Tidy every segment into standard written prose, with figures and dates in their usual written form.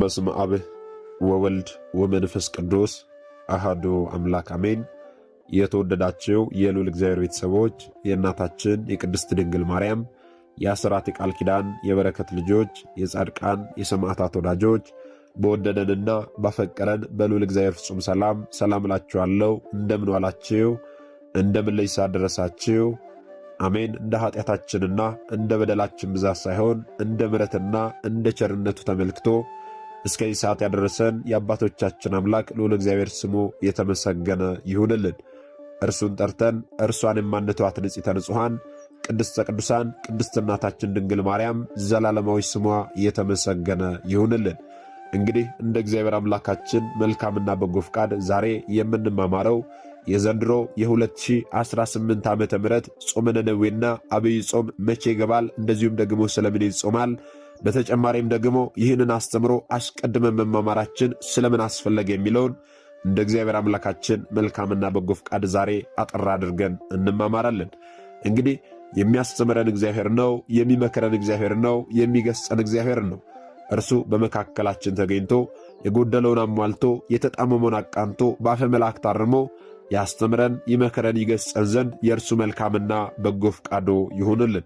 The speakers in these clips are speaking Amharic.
በስመ አብ ወወልድ ወመንፈስ ቅዱስ አሐዱ አምላክ አሜን። የተወደዳችሁ የልዑል እግዚአብሔር ቤተሰቦች የእናታችን የቅድስት ድንግል ማርያም የአስራት የቃል ኪዳን የበረከት ልጆች የጻድቃን የሰማዕታት ወዳጆች በወደደንና ባፈቀረን በልዑል እግዚአብሔር ፍጹም ሰላም እላችኋለሁ። እንደምን ዋላችሁ? እንደምን ለይሳ ደረሳችሁ? አሜን። እንደ ኃጢአታችንና እንደ በደላችን ብዛት ሳይሆን እንደ ምሕረትና እንደ ቸርነቱ ተመልክቶ እስከዚህ ሰዓት ያደረሰን የአባቶቻችን አምላክ ልዑል እግዚአብሔር ስሙ የተመሰገነ ይሁንልን። እርሱን ጠርተን እርሷን የማንተዋት ንጽሕተ ንጹሐን ቅድስተ ቅዱሳን ቅድስት እናታችን ድንግል ማርያም ዘላለማዊ ስሟ የተመሰገነ ይሁንልን። እንግዲህ እንደ እግዚአብሔር አምላካችን መልካምና በጎ ፍቃድ ዛሬ የምንማማረው የዘንድሮ የ2018 ዓመተ ምህረት ጾመ ነነዌና አብይ ጾም መቼ ይገባል፣ እንደዚሁም ደግሞ ስለምን ይጾማል፣ በተጨማሪም ደግሞ ይህንን አስተምሮ አስቀድመን መማማራችን ስለምን አስፈለገ የሚለውን እንደ እግዚአብሔር አምላካችን መልካምና በጎ ፍቃድ ዛሬ አጠር አድርገን እንማማራለን። እንግዲህ የሚያስተምረን እግዚአብሔር ነው፣ የሚመክረን እግዚአብሔር ነው፣ የሚገስጸን እግዚአብሔር ነው። እርሱ በመካከላችን ተገኝቶ የጎደለውን አሟልቶ የተጣመመውን አቃንቶ በአፈ መላእክት አርሞ ያስተምረን ይመክረን ይገስጸን ዘንድ የእርሱ መልካምና በጎ ፍቃዱ ይሁንልን።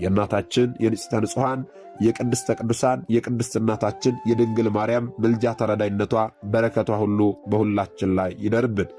የእናታችን የንጽሕተ ንጹሐን የቅድስተ ቅዱሳን የቅድስት እናታችን የድንግል ማርያም ምልጃ ተረዳይነቷ በረከቷ ሁሉ በሁላችን ላይ ይደርብን።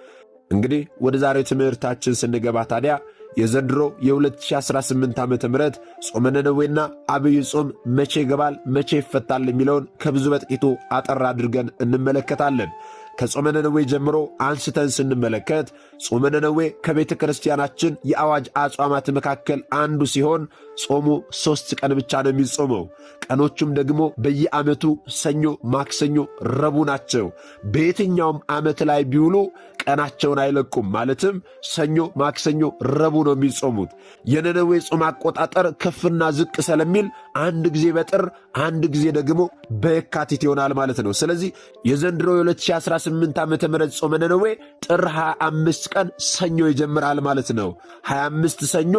እንግዲህ ወደ ዛሬው ትምህርታችን ስንገባ ታዲያ የዘንድሮ የ2018 ዓመተ ምህረት ጾመ ነነዌና አብይ ጾም መቼ ይገባል፣ መቼ ይፈታል የሚለውን ከብዙ በጥቂቱ አጠር አድርገን እንመለከታለን። ከጾመ ነነዌ ጀምሮ አንስተን ስንመለከት ጾመ ነነዌ ከቤተ ክርስቲያናችን የአዋጅ አጽዋማት መካከል አንዱ ሲሆን ጾሙ 3 ቀን ብቻ ነው የሚጾመው። ቀኖቹም ደግሞ በየዓመቱ ሰኞ፣ ማክሰኞ፣ ረቡዕ ናቸው። በየትኛውም ዓመት ላይ ቢውሉ ቀናቸውን አይለቁም። ማለትም ሰኞ፣ ማክሰኞ፣ ረቡዕ ነው የሚጾሙት። የነነዌ ጾም አቆጣጠር ከፍና ዝቅ ስለሚል አንድ ጊዜ በጥር አንድ ጊዜ ደግሞ በየካቲት ይሆናል ማለት ነው። ስለዚህ የዘንድሮ የ2018 ዓመተ ምህረት ጾመ ነነዌ ጥር 25 ቀን ሰኞ ይጀምራል ማለት ነው። 25 ሰኞ፣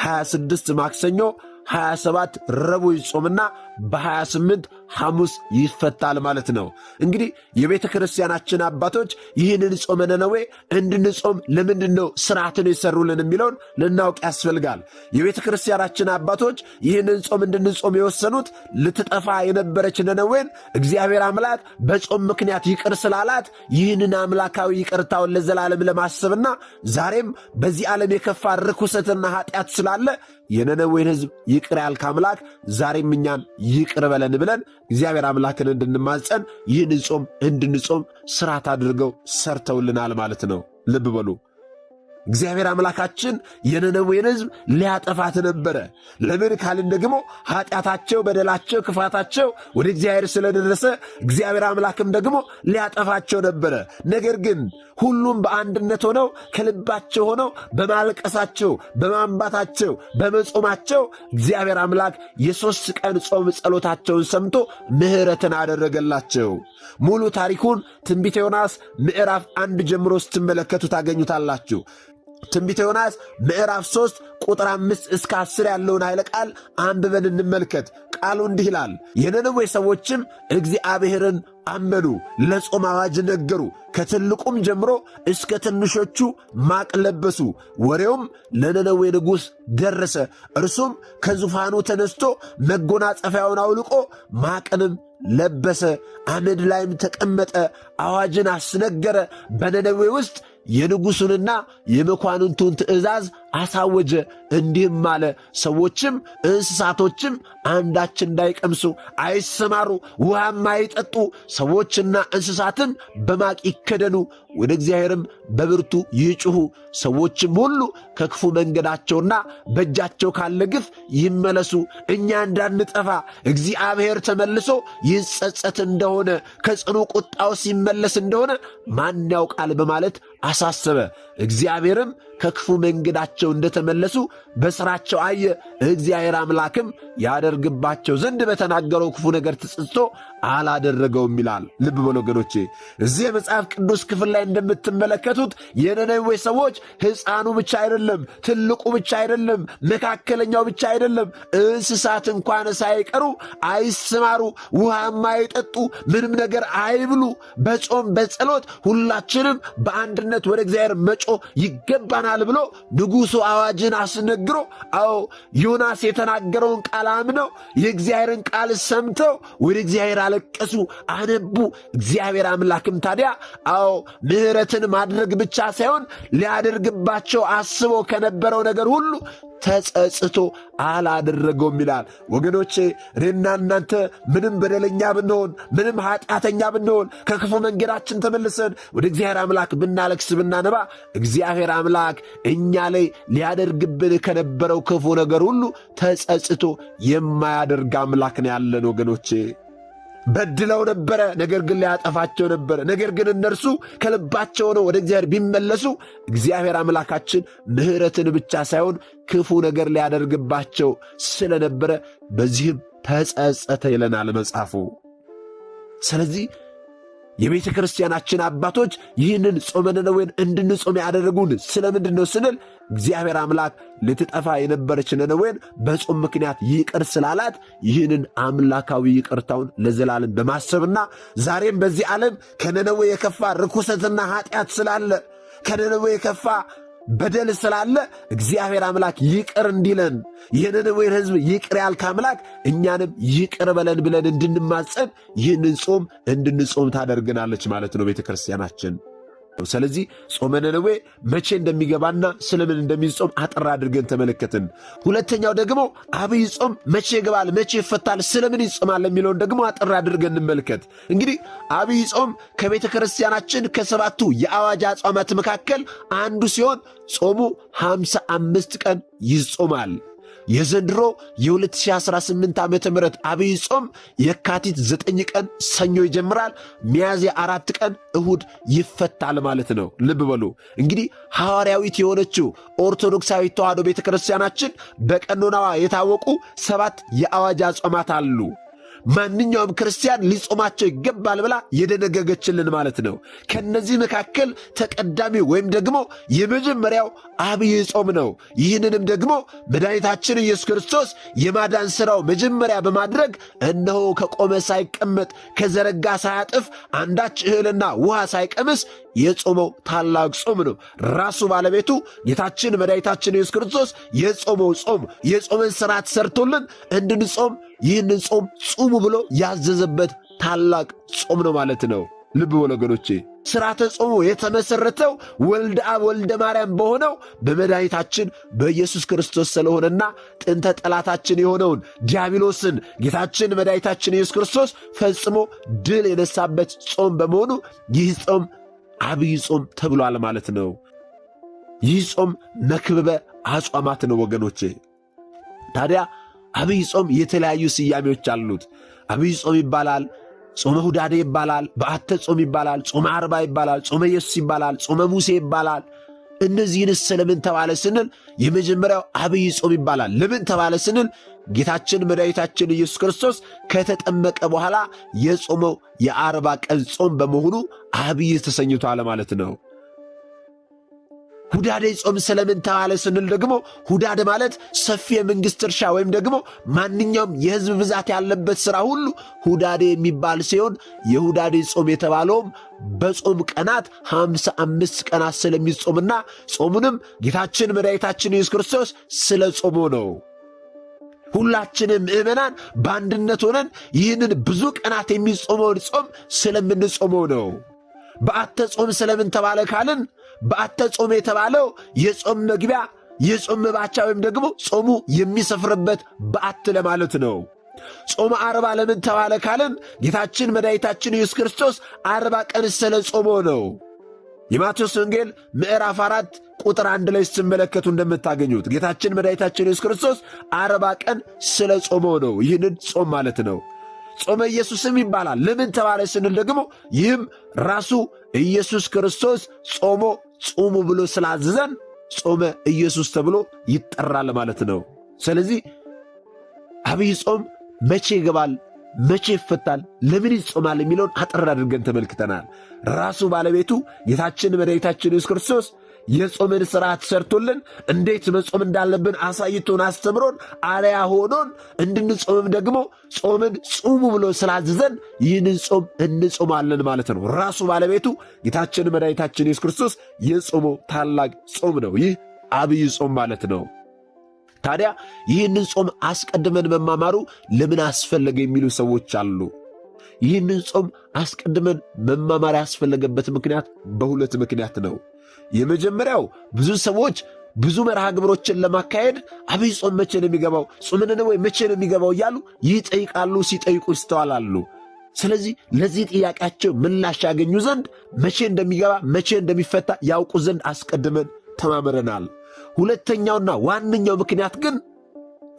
26 ማክሰኞ፣ 27 ረቡዕ ይጾምና በ28 ሐሙስ ይፈታል ማለት ነው። እንግዲህ የቤተ ክርስቲያናችን አባቶች ይህንን ጾመ ነነዌ እንድንጾም ለምንድን ነው ሥርዓትን የሰሩልን የሚለውን ልናውቅ ያስፈልጋል። የቤተ ክርስቲያናችን አባቶች ይህንን ጾም እንድንጾም የወሰኑት ልትጠፋ የነበረች ነነዌን እግዚአብሔር አምላክ በጾም ምክንያት ይቅር ስላላት ይህንን አምላካዊ ይቅርታውን ለዘላለም ለማሰብና ዛሬም በዚህ ዓለም የከፋ ርኩሰትና ኃጢአት ስላለ የነነዌን ሕዝብ ይቅር ያልክ አምላክ ዛሬም እኛን ይቅር በለን ብለን እግዚአብሔር አምላክን እንድንማጸን ይህን ጾም እንድንጾም ሥርዓት አድርገው ሰርተውልናል ማለት ነው። ልብ በሉ። እግዚአብሔር አምላካችን የነነዌን ሕዝብ ሊያጠፋት ነበረ። ለምን ካልን ደግሞ ኃጢአታቸው፣ በደላቸው፣ ክፋታቸው ወደ እግዚአብሔር ስለደረሰ እግዚአብሔር አምላክም ደግሞ ሊያጠፋቸው ነበረ። ነገር ግን ሁሉም በአንድነት ሆነው ከልባቸው ሆነው በማልቀሳቸው፣ በማንባታቸው፣ በመጾማቸው እግዚአብሔር አምላክ የ3 ቀን ጾም ጸሎታቸውን ሰምቶ ምሕረትን አደረገላቸው። ሙሉ ታሪኩን ትንቢተ ዮናስ ምዕራፍ 1 ጀምሮ ስትመለከቱ ታገኙታላችሁ። ትንቢተ ዮናስ ምዕራፍ 3 ቁጥር 5 እስከ 10 ያለውን ኃይለ ቃል አንብበን እንመልከት። ቃሉ እንዲህ ይላል። የነነዌ ሰዎችም እግዚአብሔርን አመኑ፣ ለጾም አዋጅ ነገሩ። ከትልቁም ጀምሮ እስከ ትንሾቹ ማቅ ለበሱ። ወሬውም ለነነዌ ንጉሥ ደረሰ። እርሱም ከዙፋኑ ተነስቶ መጎናጸፊያውን አውልቆ ማቅንም ለበሰ፣ አመድ ላይም ተቀመጠ፣ አዋጅን አስነገረ። በነነዌ ውስጥ የንጉሡንና የመኳንንቱን ትእዛዝ አሳወጀ። እንዲህም አለ፣ ሰዎችም እንስሳቶችም አንዳች እንዳይቀምሱ አይሰማሩ፣ ውሃም አይጠጡ፣ ሰዎችና እንስሳትም በማቅ ይከደኑ፣ ወደ እግዚአብሔርም በብርቱ ይጩኹ። ሰዎችም ሁሉ ከክፉ መንገዳቸውና በእጃቸው ካለ ግፍ ይመለሱ፣ እኛ እንዳንጠፋ እግዚአብሔር ተመልሶ ይጸጸት እንደሆነ ከጽኑ ቁጣው ሲመለስ እንደሆነ ማን ያውቃል በማለት አሳሰበ። እግዚአብሔርም ከክፉ መንገዳቸው እንደተመለሱ በሥራቸው አየ። እግዚአብሔር አምላክም ያደርግባቸው ዘንድ በተናገረው ክፉ ነገር ተጸጽቶ አላደረገውም ይላል። ልብ በሉ ወገኖቼ፣ እዚህ የመጽሐፍ ቅዱስ ክፍል ላይ እንደምትመለከቱት የነነዌ ሰዎች ሕፃኑ ብቻ አይደለም፣ ትልቁ ብቻ አይደለም፣ መካከለኛው ብቻ አይደለም፣ እንስሳት እንኳን ሳይቀሩ አይስማሩ፣ ውሃም አይጠጡ፣ ምንም ነገር አይብሉ፣ በጾም በጸሎት ሁላችንም በአንድነት ወደ እግዚአብሔር መጮህ ይገባናል ብሎ ንጉሡ አዋጅን አስነግሮ፣ አዎ ዮናስ የተናገረውን ቃል አምነው የእግዚአብሔርን ቃል ሰምተው ወደ እግዚአብሔር አለቀሱ፣ አነቡ። እግዚአብሔር አምላክም ታዲያ አዎ ምሕረትን ማድረግ ብቻ ሳይሆን ሊያደርግባቸው አስቦ ከነበረው ነገር ሁሉ ተጸጽቶ አላደረገውም ይላል። ወገኖቼ እኔና እናንተ ምንም በደለኛ ብንሆን፣ ምንም ኃጢአተኛ ብንሆን፣ ከክፉ መንገዳችን ተመልሰን ወደ እግዚአብሔር አምላክ ብናለቅስ ብናነባ፣ እግዚአብሔር አምላክ እኛ ላይ ሊያደርግብን ከነበረው ክፉ ነገር ሁሉ ተጸጽቶ የማያደርግ አምላክ ነው ያለን ወገኖቼ። በድለው ነበረ፣ ነገር ግን ሊያጠፋቸው ነበረ። ነገር ግን እነርሱ ከልባቸው ነው ወደ እግዚአብሔር ቢመለሱ እግዚአብሔር አምላካችን ምሕረትን ብቻ ሳይሆን ክፉ ነገር ሊያደርግባቸው ስለነበረ በዚህም ተጸጸተ ይለናል መጽሐፉ። ስለዚህ የቤተ ክርስቲያናችን አባቶች ይህንን ጾመ ነነዌን እንድንጾም ያደረጉን ስለምንድን ነው ስንል እግዚአብሔር አምላክ ልትጠፋ የነበረች ነነዌን በጾም ምክንያት ይቅር ስላላት ይህንን አምላካዊ ይቅርታውን ለዘላለም በማሰብና ዛሬም በዚህ ዓለም ከነነዌ የከፋ ርኩሰትና ኃጢአት ስላለ፣ ከነነዌ የከፋ በደል ስላለ እግዚአብሔር አምላክ ይቅር እንዲለን የነነዌን ሕዝብ ይቅር ያልክ አምላክ እኛንም ይቅር በለን ብለን እንድንማጸን ይህንን ጾም እንድንጾም ታደርገናለች ማለት ነው ቤተ ክርስቲያናችን። ስለዚህ ጾመ ነነዌ መቼ እንደሚገባና ስለምን እንደሚጾም አጠር አድርገን ተመለከትን። ሁለተኛው ደግሞ አብይ ጾም መቼ ይገባል፣ መቼ ይፈታል፣ ስለምን ይጾማል የሚለውን ደግሞ አጠር አድርገን እንመልከት። እንግዲህ አብይ ጾም ከቤተ ክርስቲያናችን ከሰባቱ የአዋጅ አጽዋማት መካከል አንዱ ሲሆን ጾሙ 55 ቀን ይጾማል። የዘንድሮ የ2018 ዓመተ ምህረት አብይ ጾም የካቲት 9 ቀን ሰኞ ይጀምራል። ሚያዝያ 4 ቀን እሁድ ይፈታል ማለት ነው። ልብ በሉ እንግዲህ ሐዋርያዊት የሆነችው ኦርቶዶክሳዊት ተዋሕዶ ቤተ ክርስቲያናችን በቀኖናዋ የታወቁ 7 የአዋጅ አጽዋማት አሉ። ማንኛውም ክርስቲያን ሊጾማቸው ይገባል ብላ የደነገገችልን ማለት ነው። ከነዚህ መካከል ተቀዳሚ ወይም ደግሞ የመጀመሪያው አብይ ጾም ነው። ይህንንም ደግሞ መድኃኒታችን ኢየሱስ ክርስቶስ የማዳን ሥራው መጀመሪያ በማድረግ እነሆ ከቆመ ሳይቀመጥ ከዘረጋ ሳያጥፍ አንዳች እህልና ውሃ ሳይቀምስ የጾመው ታላቅ ጾም ነው። ራሱ ባለቤቱ ጌታችን መድኃኒታችን ኢየሱስ ክርስቶስ የጾመው ጾም የጾመን ሥርዓት ሰርቶልን እንድንጾም ይህንን ጾም ጹሙ ብሎ ያዘዘበት ታላቅ ጾም ነው ማለት ነው። ልብ በሉ ወገኖቼ፣ ሥርዓተ ጾሙ የተመሠረተው ወልደ አብ ወልደ ማርያም በሆነው በመድኃኒታችን በኢየሱስ ክርስቶስ ስለሆነና ጥንተ ጠላታችን የሆነውን ዲያብሎስን ጌታችን መድኃኒታችን ኢየሱስ ክርስቶስ ፈጽሞ ድል የነሳበት ጾም በመሆኑ ይህ ጾም አብይ ጾም ተብሏል ማለት ነው። ይህ ጾም መክብበ አጽዋማት ነው ወገኖቼ። ታዲያ አብይ ጾም የተለያዩ ስያሜዎች አሉት። አብይ ጾም ይባላል፣ ጾመ ሁዳዴ ይባላል፣ በዓተ ጾም ይባላል፣ ጾመ ዓርባ ይባላል፣ ጾመ ኢየሱስ ይባላል፣ ጾመ ሙሴ ይባላል። እነዚህንስ ስለምን ተባለ ስንል የመጀመሪያው አብይ ጾም ይባላል። ለምን ተባለ ስንል ጌታችን መድኃኒታችን ኢየሱስ ክርስቶስ ከተጠመቀ በኋላ የጾመው የ40 ቀን ጾም በመሆኑ አብይ ተሰኝቷል ማለት ነው። ሁዳዴ ጾም ስለምን ተባለ ስንል ደግሞ ሁዳዴ ማለት ሰፊ የመንግሥት እርሻ ወይም ደግሞ ማንኛውም የሕዝብ ብዛት ያለበት ሥራ ሁሉ ሁዳዴ የሚባል ሲሆን የሁዳዴ ጾም የተባለውም በጾም ቀናት 55 ቀናት ስለሚጾምና ጾሙንም ጌታችን መድኃኒታችን ኢየሱስ ክርስቶስ ስለ ጾሙ ነው። ሁላችንም ምእመናን በአንድነት ሆነን ይህንን ብዙ ቀናት የሚጾመውን ጾም ስለምንጾመው ነው። በዓተ ጾም ስለምን ተባለ ካልን በዓተ ጾም የተባለው የጾም መግቢያ የጾም መባቻ ወይም ደግሞ ጾሙ የሚሰፍርበት በዓት ለማለት ነው። ጾመ ዓርባ ለምን ተባለ ካልን ጌታችን መድኃኒታችን ኢየሱስ ክርስቶስ 40 ቀን ስለ ጾመው ነው። የማቴዎስ ወንጌል ምዕራፍ 4 ቁጥር 1 ላይ ስትመለከቱ እንደምታገኙት ጌታችን መድኃኒታችን ኢየሱስ ክርስቶስ 40 ቀን ስለ ጾመው ነው። ይህንን ጾም ማለት ነው። ጾመ ኢየሱስም ይባላል። ለምን ተባለ ስንል ደግሞ ይህም ራሱ ኢየሱስ ክርስቶስ ጾሞ ጾሙ ብሎ ስላዘዘን ጾመ ኢየሱስ ተብሎ ይጠራል ማለት ነው። ስለዚህ አብይ ጾም መቼ ይገባል፣ መቼ ይፈታል፣ ለምን ይጾማል የሚለውን አጠር አድርገን ተመልክተናል። ራሱ ባለቤቱ ጌታችን መድኃኒታችን ኢየሱስ ክርስቶስ የጾምን ሥርዓት ሰርቶልን እንዴት መጾም እንዳለብን አሳይቶን አስተምሮን አርአያ ሆኖን እንድንጾምም ደግሞ ጾምን ጹሙ ብሎ ስላዘዘን ይህንን ጾም እንጾማለን ማለት ነው። ራሱ ባለቤቱ ጌታችን መድኃኒታችን ኢየሱስ ክርስቶስ የጾመው ታላቅ ጾም ነው። ይህ አብይ ጾም ማለት ነው። ታዲያ ይህንን ጾም አስቀድመን መማማሩ ለምን አስፈለገ የሚሉ ሰዎች አሉ። ይህንን ጾም አስቀድመን መማማር ያስፈለገበት ምክንያት በሁለት ምክንያት ነው። የመጀመሪያው ብዙ ሰዎች ብዙ መርሃ ግብሮችን ለማካሄድ አብይ ጾም መቼ ነው የሚገባው፣ ጾምን ወይ መቼ ነው የሚገባው እያሉ ይጠይቃሉ፣ ሲጠይቁ ይስተዋላሉ። ስለዚህ ለዚህ ጥያቄያቸው ምላሽ ያገኙ ዘንድ መቼ እንደሚገባ መቼ እንደሚፈታ ያውቁ ዘንድ አስቀድመን ተማምረናል። ሁለተኛውና ዋነኛው ምክንያት ግን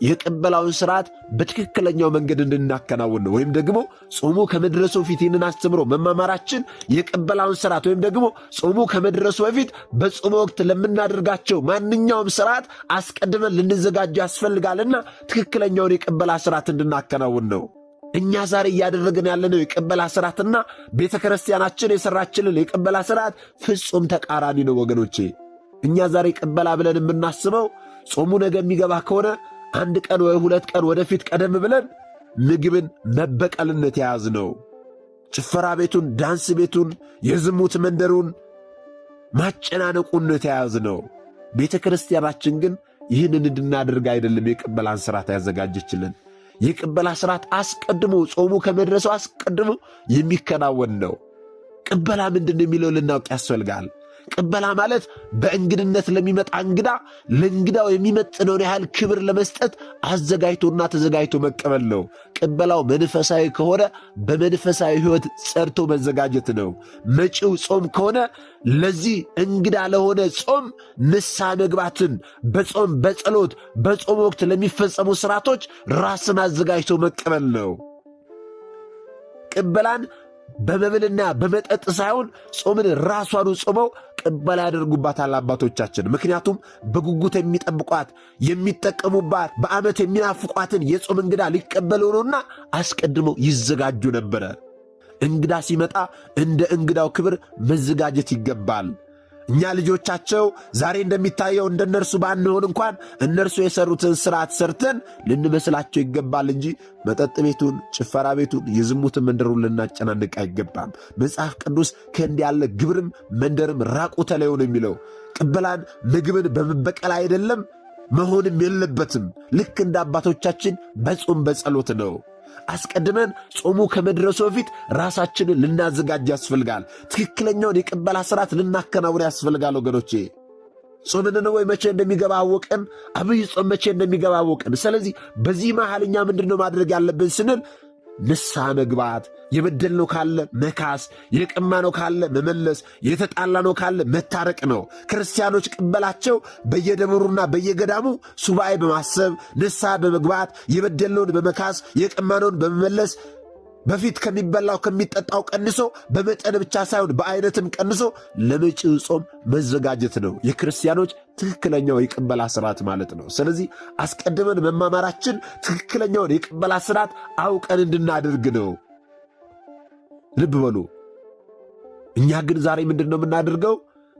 የቅበላውን ሥርዓት በትክክለኛው መንገድ እንድናከናውን ነው። ወይም ደግሞ ጾሙ ከመድረሱ በፊት ይህንን አስተምሮ መማማራችን የቅበላውን ሥርዓት ወይም ደግሞ ጾሙ ከመድረሱ በፊት በጾሙ ወቅት ለምናደርጋቸው ማንኛውም ሥርዓት አስቀድመን ልንዘጋጅ ያስፈልጋልና ትክክለኛውን የቅበላ ሥርዓት እንድናከናውን ነው። እኛ ዛሬ እያደረግን ያለነው የቅበላ ሥርዓትና ቤተ ክርስቲያናችን የሠራችልን የቅበላ ሥርዓት ፍጹም ተቃራኒ ነው ወገኖቼ። እኛ ዛሬ ቅበላ ብለን የምናስበው ጾሙ ነገ የሚገባ ከሆነ አንድ ቀን ወይ ሁለት ቀን ወደፊት ቀደም ብለን ምግብን መበቀልነት የያዝ ነው። ጭፈራ ቤቱን፣ ዳንስ ቤቱን፣ የዝሙት መንደሩን ማጨናነቁነት የያዝ ነው። ቤተ ክርስቲያናችን ግን ይህንን እንድናደርግ አይደለም የቅበላን ሥርዓት ያዘጋጀችልን። የቅበላ ሥርዓት አስቀድሞ ጾሙ ከመድረሱ አስቀድሞ የሚከናወን ነው። ቅበላ ምንድን ነው የሚለው ልናውቅ ያስፈልጋል። ቅበላ ማለት በእንግድነት ለሚመጣ እንግዳ ለእንግዳው የሚመጥነውን ያህል ክብር ለመስጠት አዘጋጅቶና ተዘጋጅቶ መቀበል ነው። ቅበላው መንፈሳዊ ከሆነ በመንፈሳዊ ሕይወት ጸድቶ መዘጋጀት ነው። መጪው ጾም ከሆነ ለዚህ እንግዳ ለሆነ ጾም ንስሐ መግባትን በጾም በጸሎት በጾም ወቅት ለሚፈጸሙ ሥርዓቶች ራስን አዘጋጅቶ መቀበል ነው። ቅበላን በመብልና በመጠጥ ሳይሆን ጾምን ራሷን ጾመው ቅበላ ያደርጉባታል አባቶቻችን። ምክንያቱም በጉጉት የሚጠብቋት የሚጠቀሙባት በዓመት የሚናፍቋትን የጾም እንግዳ ሊቀበሉ ነውና አስቀድመው ይዘጋጁ ነበረ። እንግዳ ሲመጣ እንደ እንግዳው ክብር መዘጋጀት ይገባል። እኛ ልጆቻቸው ዛሬ እንደሚታየው እንደነርሱ ባንሆን እንኳን እነርሱ የሰሩትን ሥርዓት ሰርተን ልንመስላቸው ይገባል እንጂ መጠጥ ቤቱን፣ ጭፈራ ቤቱን፣ የዝሙትን መንደሩን ልናጨናንቅ አይገባም። መጽሐፍ ቅዱስ ከእንዲህ ያለ ግብርም መንደርም ራቁ ተለዩ ነው የሚለው። ቅበላን ምግብን በመበቀል አይደለም፣ መሆንም የለበትም። ልክ እንደ አባቶቻችን በጾም በጸሎት ነው። አስቀድመን ጾሙ ከመድረሱ በፊት ራሳችንን ልናዘጋጅ ያስፈልጋል። ትክክለኛውን የቅበላ ሥርዓት ልናከናውን ያስፈልጋል ወገኖቼ። ጾምን ወይ መቼ እንደሚገባ አወቅን። አብይ ጾም መቼ እንደሚገባ አወቅን። ስለዚህ በዚህ መሃል እኛ ምንድነው ማድረግ ያለብን ስንል ንስሐ መግባት፣ የበደልነው ካለ መካስ፣ የቀማነው ካለ መመለስ፣ የተጣላነው ካለ መታረቅ ነው። ክርስቲያኖች ቅበላቸው በየደብሩና በየገዳሙ ሱባኤ በማሰብ ንስሐ በመግባት የበደልነውን በመካስ የቀማነውን በመመለስ በፊት ከሚበላው ከሚጠጣው ቀንሶ በመጠን ብቻ ሳይሆን በአይነትም ቀንሶ ለመጪው ጾም መዘጋጀት ነው የክርስቲያኖች ትክክለኛው የቅበላ ሥርዓት ማለት ነው። ስለዚህ አስቀድመን መማማራችን ትክክለኛውን የቅበላ ሥርዓት አውቀን እንድናደርግ ነው። ልብ በሉ። እኛ ግን ዛሬ ምንድን ነው የምናደርገው?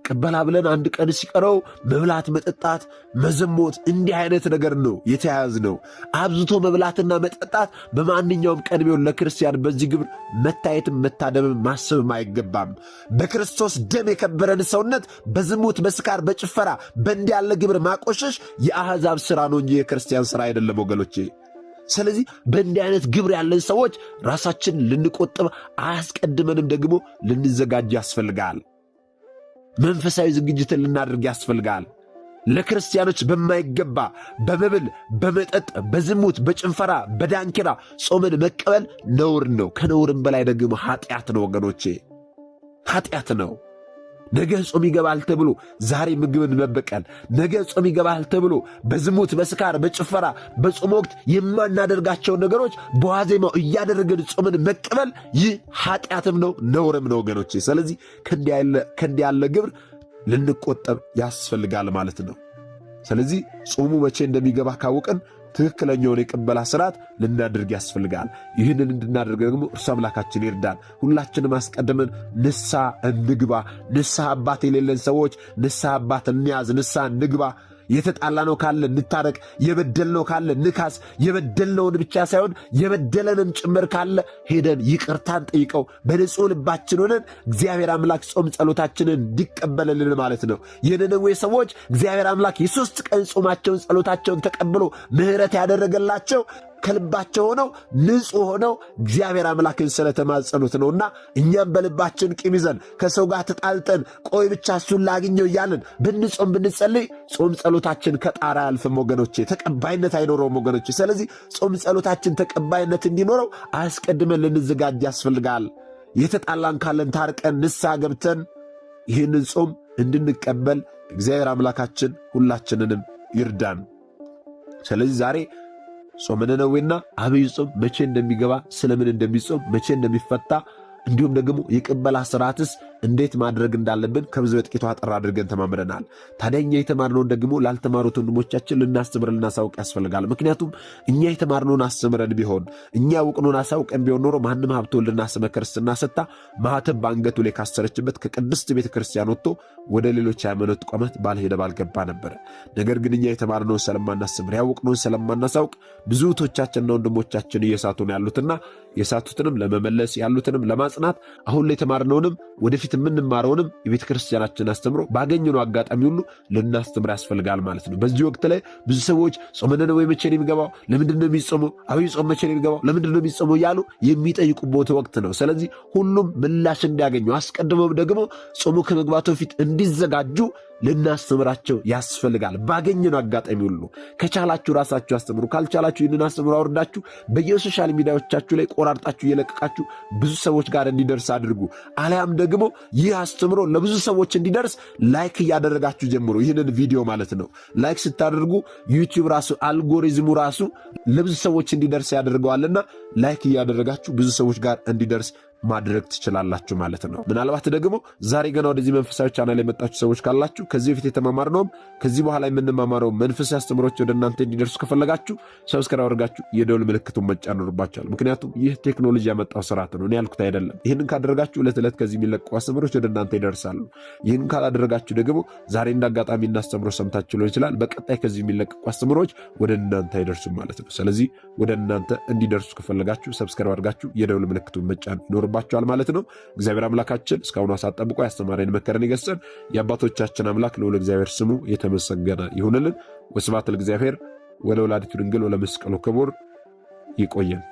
ቅበላ ብለን አንድ ቀን ሲቀረው መብላት፣ መጠጣት፣ መዘሞት እንዲህ አይነት ነገር ነው የተያያዝ ነው። አብዝቶ መብላትና መጠጣት በማንኛውም ቀን ቢሆን ለክርስቲያን በዚህ ግብር መታየትም መታደምም ማሰብም አይገባም። በክርስቶስ ደም የከበረን ሰውነት በዝሙት፣ በስካር፣ በጭፈራ በእንዲህ ያለ ግብር ማቆሸሽ የአሕዛብ ሥራ ነው እንጂ የክርስቲያን ሥራ አይደለም ወገኖቼ። ስለዚህ በእንዲህ አይነት ግብር ያለን ሰዎች ራሳችንን ልንቆጥብ አያስቀድመንም ደግሞ ልንዘጋጅ ያስፈልጋል። መንፈሳዊ ዝግጅትን ልናደርግ ያስፈልጋል። ለክርስቲያኖች በማይገባ በመብል፣ በመጠጥ፣ በዝሙት፣ በጭንፈራ፣ በዳንኪራ ጾምን መቀበል ነውር ነው። ከነውርም በላይ ደግሞ ኃጢአት ነው ወገኖቼ፣ ኃጢአት ነው። ነገ ጾም ይገባል ተብሎ ዛሬ ምግብን መበቀል፣ ነገ ጾም ይገባል ተብሎ በዝሙት፣ በስካር፣ በጭፈራ በጾም ወቅት የማናደርጋቸው ነገሮች በዋዜማው እያደረግን ጾምን መቀበል ይህ ኃጢአትም ነው ነውርም ነው ወገኖቼ። ስለዚህ ከእንዲህ ያለ ግብር ልንቆጠብ ያስፈልጋል ማለት ነው። ስለዚህ ጾሙ መቼ እንደሚገባ ካወቅን ትክክለኛውን የቅበላ ስርዓት ልናደርግ ያስፈልጋል። ይህንን እንድናደርግ ደግሞ እርሱ አምላካችን ይርዳን። ሁላችንም አስቀድመን ንስሐ እንግባ። ንስሐ አባት የሌለን ሰዎች ንስሐ አባት እንያዝ፣ ንስሐ እንግባ። የተጣላነው ካለ እንታረቅ፣ የበደልነው ካለ ንካስ። የበደልነውን ብቻ ሳይሆን የበደለንም ጭምር ካለ ሄደን ይቅርታን ጠይቀው በንጹሕ ልባችን ሆነን እግዚአብሔር አምላክ ጾም ጸሎታችንን እንዲቀበልልን ማለት ነው። የነነዌ ሰዎች እግዚአብሔር አምላክ የ3 ቀን ጾማቸውን ጸሎታቸውን ተቀብሎ ምሕረት ያደረገላቸው ከልባቸው ሆነው ንጹሕ ሆነው እግዚአብሔር አምላክን ስለተማጸኑት ነውና እኛም በልባችን ቂም ይዘን ከሰው ጋር ተጣልጠን ቆይ ብቻ እሱን ላግኘው እያልን ብንጾም ብንጸልይ ጾም ጸሎታችን ከጣራ አያልፍም ወገኖቼ፣ ተቀባይነት አይኖረውም ወገኖቼ። ስለዚህ ጾም ጸሎታችን ተቀባይነት እንዲኖረው አስቀድመን ልንዘጋጅ ያስፈልጋል። የተጣላን ካለን ታርቀን ንስሐ ገብተን ይህንን ጾም እንድንቀበል እግዚአብሔር አምላካችን ሁላችንንም ይርዳን። ስለዚህ ዛሬ ጾመ ነነዌና አብይ ጾም መቼ እንደሚገባ፣ ስለምን እንደሚጾም፣ መቼ እንደሚፈታ እንዲሁም ደግሞ የቅበላ ስርዓትስ እንዴት ማድረግ እንዳለብን ከብዙ በጥቂቱ አጠር አድርገን ተማምረናል። ታዲያ እኛ የተማርነውን ደግሞ ላልተማሩት ወንድሞቻችን ልናስተምር ልናሳውቅ ያስፈልጋል። ምክንያቱም እኛ የተማርነውን አስተምረን ቢሆን እኛ ያውቅነውን አሳውቀን ቢሆን ኖሮ ማንም ሀብተ ወልድና ስመ ክርስትና ሰጥታ ማኅተብ በአንገቱ ላይ ካሰረችበት ከቅድስት ቤተ ክርስቲያን ወጥቶ ወደ ሌሎች ሃይማኖት ተቋማት ባልሄደ ባልገባ ነበረ። ነገር ግን እኛ የተማርነውን ስለማናስተምር ያውቅነውን ስለማናሳውቅ ብዙ እህቶቻችንና ወንድሞቻችን እየሳቱ ነው ያሉትና የሳቱትንም ለመመለስ ያሉትንም ለማጽናት አሁን ላይ የተማርነውንም ወደፊት የምንማረውንም የቤተ ክርስቲያናችን አስተምሮ ባገኘነው አጋጣሚ ሁሉ ልናስተምር ያስፈልጋል ማለት ነው። በዚህ ወቅት ላይ ብዙ ሰዎች ጾመ ነነዌ መቼ ነው የሚገባው? ለምንድን ነው የሚጾመው? አብይ ጾም መቼ ነው የሚገባው? ለምንድን ነው የሚጾመው? እያሉ የሚጠይቁበት ወቅት ነው። ስለዚህ ሁሉም ምላሽ እንዲያገኙ አስቀድመው ደግሞ ጾሙ ከመግባቱ በፊት እንዲዘጋጁ ልናስተምራቸው ያስፈልጋል። ባገኘነው አጋጣሚ ሁሉ ከቻላችሁ ራሳችሁ አስተምሩ፣ ካልቻላችሁ ይህንን አስተምሩ አውርዳችሁ በየሶሻል ሚዲያዎቻችሁ ላይ ቆራርጣችሁ እየለቀቃችሁ ብዙ ሰዎች ጋር እንዲደርስ አድርጉ። አሊያም ደግሞ ይህ አስተምሮ ለብዙ ሰዎች እንዲደርስ ላይክ እያደረጋችሁ ጀምሩ። ይህንን ቪዲዮ ማለት ነው። ላይክ ስታደርጉ ዩቲዩብ ራሱ አልጎሪዝሙ ራሱ ለብዙ ሰዎች እንዲደርስ ያደርገዋልና ላይክ እያደረጋችሁ ብዙ ሰዎች ጋር እንዲደርስ ማድረግ ትችላላችሁ ማለት ነው። ምናልባት ደግሞ ዛሬ ገና ወደዚህ መንፈሳዊ ቻናል የመጣችሁ ሰዎች ካላችሁ ከዚህ በፊት የተማማርነውም ከዚህ በኋላ የምንማማረው መንፈሳዊ አስተምሮች ወደ እናንተ እንዲደርሱ ከፈለጋችሁ ሰብስክራይብ አድርጋችሁ የደውል ምልክቱን መጫን ይኖርባችኋል። ምክንያቱም ይህ ቴክኖሎጂ ያመጣው ስርዓት ነው፣ እኔ ያልኩት አይደለም። ይህንን ካደረጋችሁ ዕለት ዕለት ከዚህ የሚለቁ አስተምሮች ወደ እናንተ ይደርሳሉ። ይህንን ካላደረጋችሁ ደግሞ ዛሬ እንዳጋጣሚ እናስተምሮ ሰምታችሁ ሊሆን ይችላል፣ በቀጣይ ከዚህ የሚለቁ አስተምሮች ወደ እናንተ አይደርሱም ማለት ነው። ስለዚህ ወደ እናንተ እንዲደርሱ ከፈለጋችሁ ሰብስክራይብ አድርጋችሁ የደውል ምልክቱን መጫን ይኖርባችኋል ማለት ነው። እግዚአብሔር አምላካችን እስካሁን አሳት ጠብቆ ያስተማረን መከረን ይገሰን። የአባቶቻችን አምላክ ልዑል እግዚአብሔር ስሙ የተመሰገነ ይሁንልን። ወስብሐት ለእግዚአብሔር ወለወላዲቱ ድንግል ወለመስቀሉ ክቡር። ይቆየን።